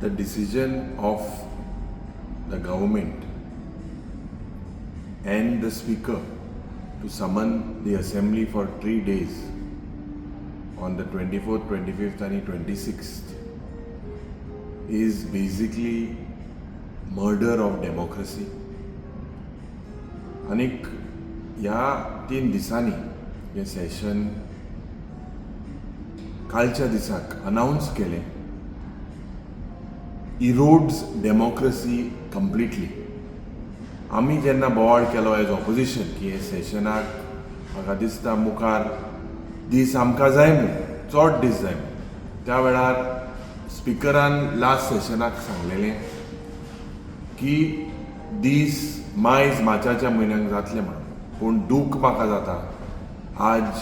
the decision of the government and the speaker to summon the assembly for 3 days on the 24th, 25th and 26th is basically murder of democracy. Anik ह्या 3 दिसांनी हे session कालच्या दिसाक announce केलें erodes democracy completely. आमी जेन्ना बोवाळ केलो as opposition की हे सेशनाक म्हाका दिसता मुखार दीस आमकां जाय म्हूण चड दीस जाय म्हूण, त्या वेळार स्पिकरान लास्ट सेशनाक सांगलेलें की दीस मायज मार्चाच्या म्हयन्याक जातले म्हणून. पूण दूख म्हाका जाता आज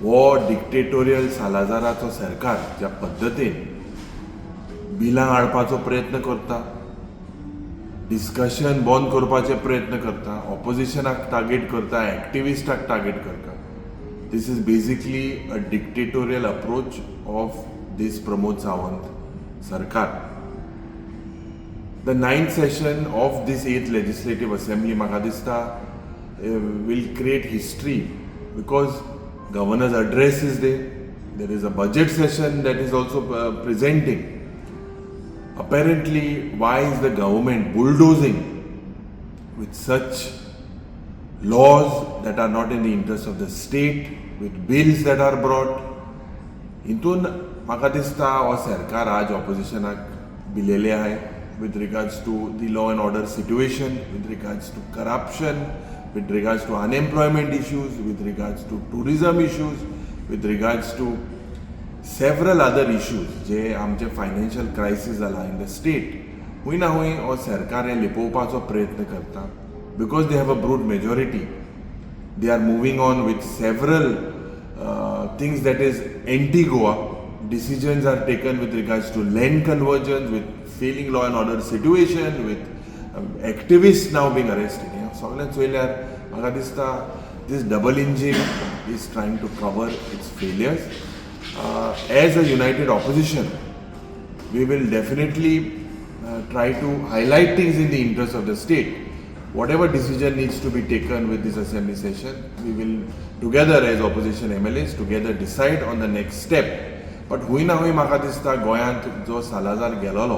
हो डिक्टेटोरियल सालाजाराचो सरकार ज्या पद्दतीन बिलां हाडपाचो प्रयत्न करता, डिस्कशन बंद करपाचे प्रयत्न करता, ऑपोजिशनाक टार्गेट करता, एक्टिविस्टाक टार्गेट करता. This is basically a dictatorial approach of these Pramod Sawant सरकार. The 9th session of this 8th Legislative Assembly, म्हाका दिसता, will create history because Governor's address is there. There is a budget session that is also presenting. Apparently, why is the government bulldozing with such laws that are not in the interest of the state, with bills that are brought? हितून म्हाका दिसता हो सरकार आज ऑपोजिशनाक भिलेले आहाय with regards to the law and order situation, with regards to corruption, with regards to unemployment issues, with regards to tourism issues, with regards to several other issues जे आमचे फायनान्शियल क्रायसीस जाला इन द स्टेट. हूंय ना हूंय हो सरकार हे लिपोवपाचो प्रयत्न करता because they have a brute majority. They are moving on with several things that is anti-Goa. Decisions are taken with regards to land convergence, with failing law and order situation, with activists now being arrested. सगळ्यां चोयल्यार म्हाका दिसता this double engine is trying to cover its failures. As a united opposition, we will definitely try to highlight things in the interest of the state. Whatever decision needs to be taken with this assembly session, we will together as opposition MLAs together decide on the next step. But हूंय ना हूंय म्हाका दिसता गोंयांत जो Salazar गेलोलो,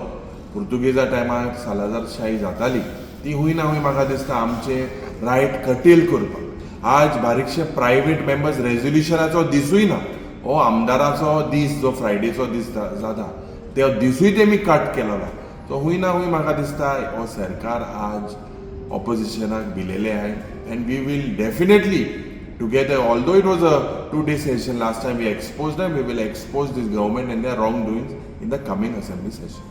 पुर्तुगेजा टायमार Salazar शाही जाताली, ती हूंय ना हूंय म्हाका दिसता आमचे रायट कटेल करपाक. आज बारीकशे प्रायवेट मेंबर्स रेझोल्युशनाचो दिसूय ना. हो आमदाराचो दीस जो फ्रायडेचो दीस जाता तो दिसूय तेमी कट केलोलो. सो हूंय ना हूंय म्हाका दिसता हो सरकार आज ऑपोजिशनाक भिलेले आहाय. And we will definitely together, although it was a 2-day session last time we exposed them, we will expose this government and their wrongdoings in the coming assembly session.